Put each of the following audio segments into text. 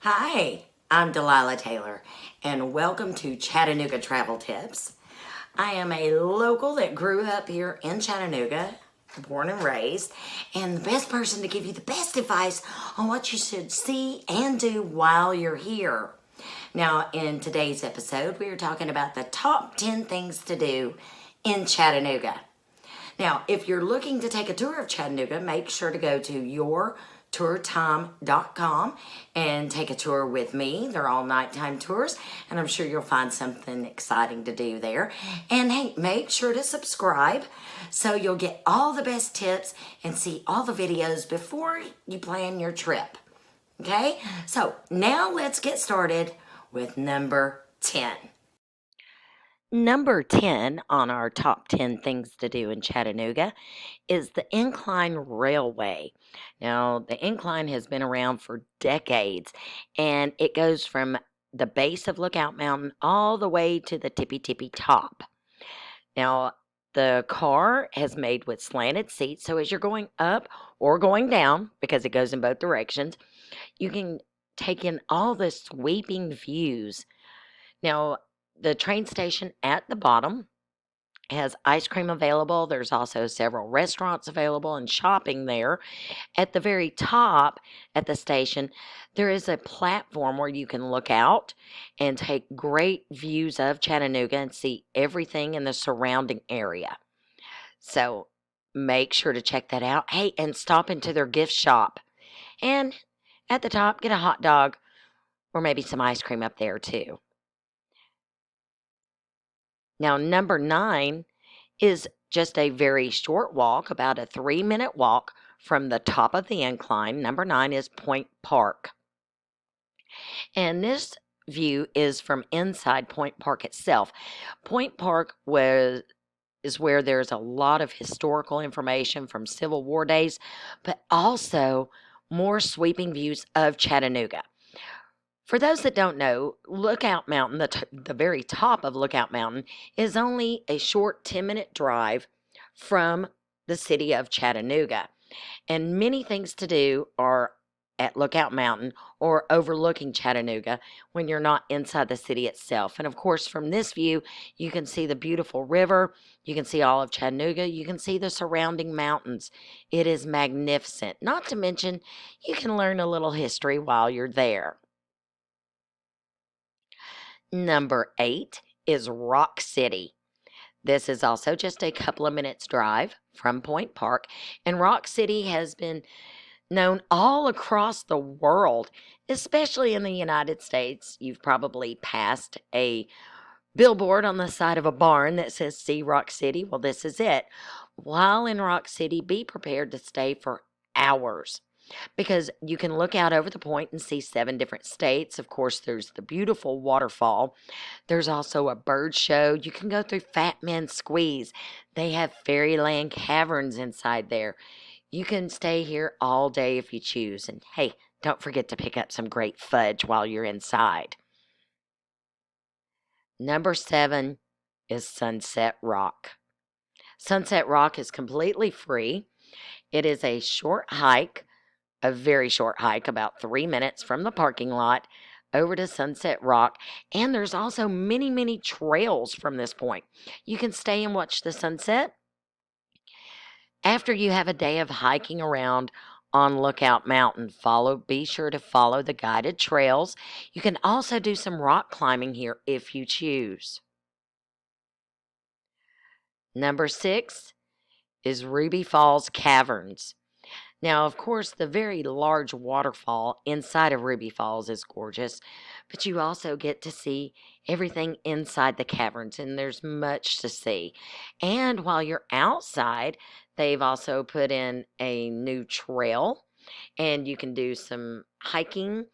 Hi, I'm Delilah Taylor, and welcome to Chattanooga Travel Tips. I am a local that grew up here in Chattanooga, born and raised, and the best person to give you the best advice on what you should see and do while you're here. Now, in today's episode, we are talking about the top 10 things to do in Chattanooga. Now, if you're looking to take a tour of Chattanooga, make sure to go to yourtourtime.com and take a tour with me. They're all nighttime tours, and I'm sure you'll find something exciting to do there. And hey, make sure to subscribe so you'll get all the best tips and see all the videos before you plan your trip. Okay? So now let's get started with number 10. Number 10 on our top 10 things to do in Chattanooga is the Incline Railway. Now, the Incline has been around for decades, and it goes from the base of Lookout Mountain all the way to the tippy top. Now, the car is made with slanted seats, so as you're going up or going down, because it goes in both directions, you can take in all the sweeping views. Now, the train station at the bottom has ice cream available. There's also several restaurants available and shopping there. At the very top at the station, there is a platform where you can look out and take great views of Chattanooga and see everything in the surrounding area. So make sure to check that out. Hey, and stop into their gift shop. And at the top, get a hot dog or maybe some ice cream up there too. Now, number 9 is just a very short walk, about a 3-minute walk from the top of the incline. Number 9 is Point Park. And this view is from inside Point Park itself. Point Park is where there's a lot of historical information from Civil War days, but also more sweeping views of Chattanooga. For those that don't know, Lookout Mountain, the very top of Lookout Mountain, is only a short 10-minute drive from the city of Chattanooga. And many things to do are at Lookout Mountain or overlooking Chattanooga when you're not inside the city itself. And of course, from this view, you can see the beautiful river, you can see all of Chattanooga, you can see the surrounding mountains. It is magnificent. Not to mention, you can learn a little history while you're there. Number 8 is Rock City. This is also just a couple of minutes drive from Point Park, and Rock City has been known all across the world, especially in the United States. You've probably passed a billboard on the side of a barn that says "See Rock City." Well, this is it. While in Rock City, be prepared to stay for hours, because you can look out over the point and see 7 different states. Of course, there's the beautiful waterfall. There's also a bird show. You can go through Fat Man Squeeze. They have Fairyland Caverns inside there. You can stay here all day if you choose. And hey, don't forget to pick up some great fudge while you're inside. Number 7 is Sunset Rock. Sunset Rock is completely free. It is a short hike, a very short hike, about 3 minutes from the parking lot over to Sunset Rock. And there's also many trails from this point. You can stay and watch the sunset. After you have a day of hiking around on Lookout Mountain, be sure to follow the guided trails. You can also do some rock climbing here if you choose. Number 6 is Ruby Falls Caverns. Now, of course, the very large waterfall inside of Ruby Falls is gorgeous, but you also get to see everything inside the caverns, and there's much to see. And while you're outside, they've also put in a new trail, and you can do some hiking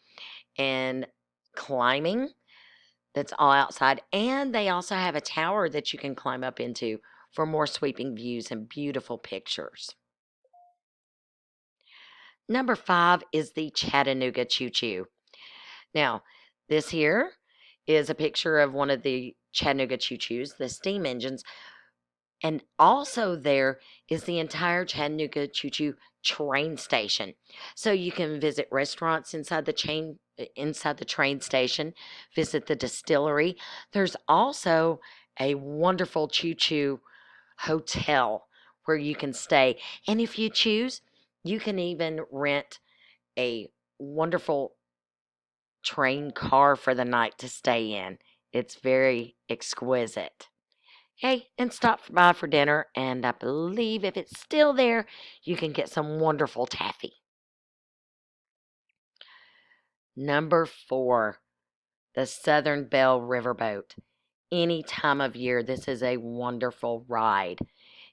and climbing. That's all outside. And they also have a tower that you can climb up into for more sweeping views and beautiful pictures. Number 5 is the Chattanooga Choo. Now, this here is a picture of one of the Chattanooga Choo-Choos, the steam engines. And also there is the entire Chattanooga Choo-Choo train station. So you can visit restaurants inside the inside the train station, visit the distillery. There's also a wonderful Choo hotel where you can stay. And if you choose, you can even rent a wonderful train car for the night to stay in. It's very exquisite. Hey, and stop by for dinner, and I believe if it's still there, you can get some wonderful taffy. Number 4, the Southern Belle Riverboat. Any time of year, this is a wonderful ride.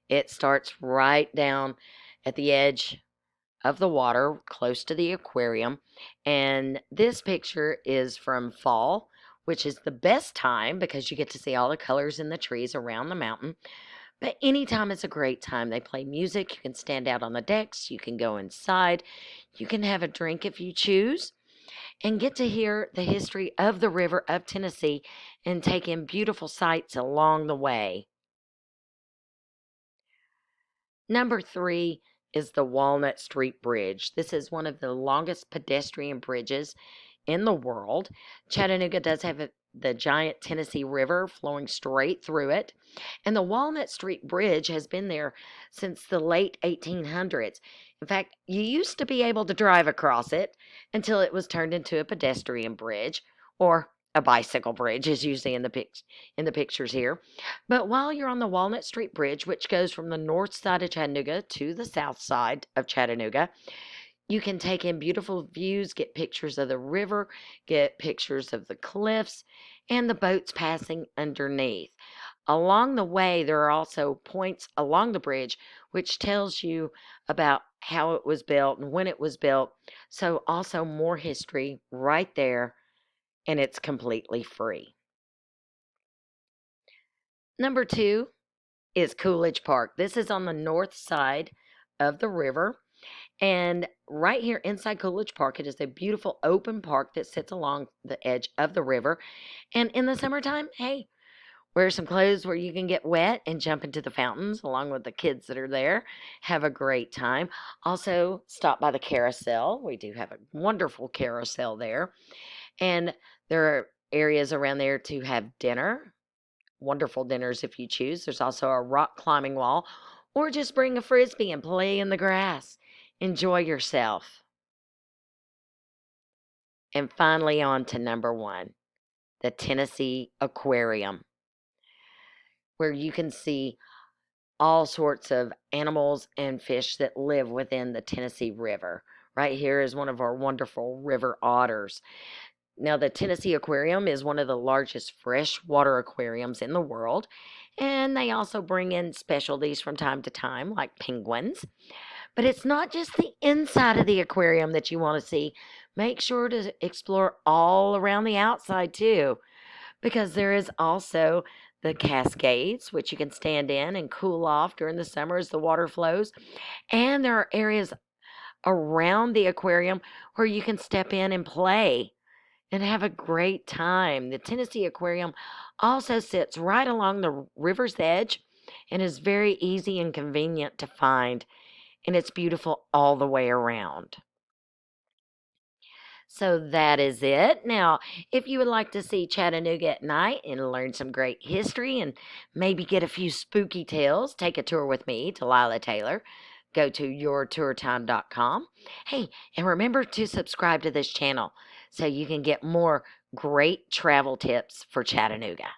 It starts right down at the edge of the water, close to the aquarium. And this picture is from fall, which is the best time because you get to see all the colors in the trees around the mountain. But anytime is a great time. They play music. You can stand out on the decks. You can go inside. You can have a drink if you choose and get to hear the history of the river of Tennessee and take in beautiful sights along the way. Number 3 is the Walnut Street Bridge. This is one of the longest pedestrian bridges in the world. Chattanooga does have the giant Tennessee River flowing straight through it. And the Walnut Street Bridge has been there since the late 1800s. In fact, you used to be able to drive across it until it was turned into a pedestrian bridge, or a bicycle bridge is usually in the pictures here. But while you're on the Walnut Street Bridge, which goes from the north side of Chattanooga to the south side of Chattanooga, you can take in beautiful views, get pictures of the river, get pictures of the cliffs, and the boats passing underneath. Along the way, there are also points along the bridge which tells you about how it was built and when it was built. So also more history right there, and it's completely free. Number 2 is Coolidge Park. This is on the north side of the river. And right here inside Coolidge Park, it is a beautiful open park that sits along the edge of the river. And in the summertime, hey, wear some clothes where you can get wet and jump into the fountains along with the kids that are there. Have a great time. Also, stop by the carousel. We do have a wonderful carousel there. And there are areas around there to have dinner, wonderful dinners if you choose. There's also a rock climbing wall, or just bring a frisbee and play in the grass. Enjoy yourself. And finally, on to number 1, the Tennessee Aquarium, where you can see all sorts of animals and fish that live within the Tennessee River. Right here is one of our wonderful river otters. Now, the Tennessee Aquarium is one of the largest freshwater aquariums in the world, and they also bring in specialties from time to time, like penguins. But it's not just the inside of the aquarium that you want to see. Make sure to explore all around the outside too, because there is also the Cascades, which you can stand in and cool off during the summer as the water flows. And there are areas around the aquarium where you can step in and play and have a great time. The Tennessee Aquarium also sits right along the river's edge and is very easy and convenient to find, and it's beautiful all the way around. So that is it. Now, if you would like to see Chattanooga at night and learn some great history and maybe get a few spooky tales, take a tour with me, Delilah Taylor. Go to yourtourtime.com. Hey, and remember to subscribe to this channel so you can get more great travel tips for Chattanooga.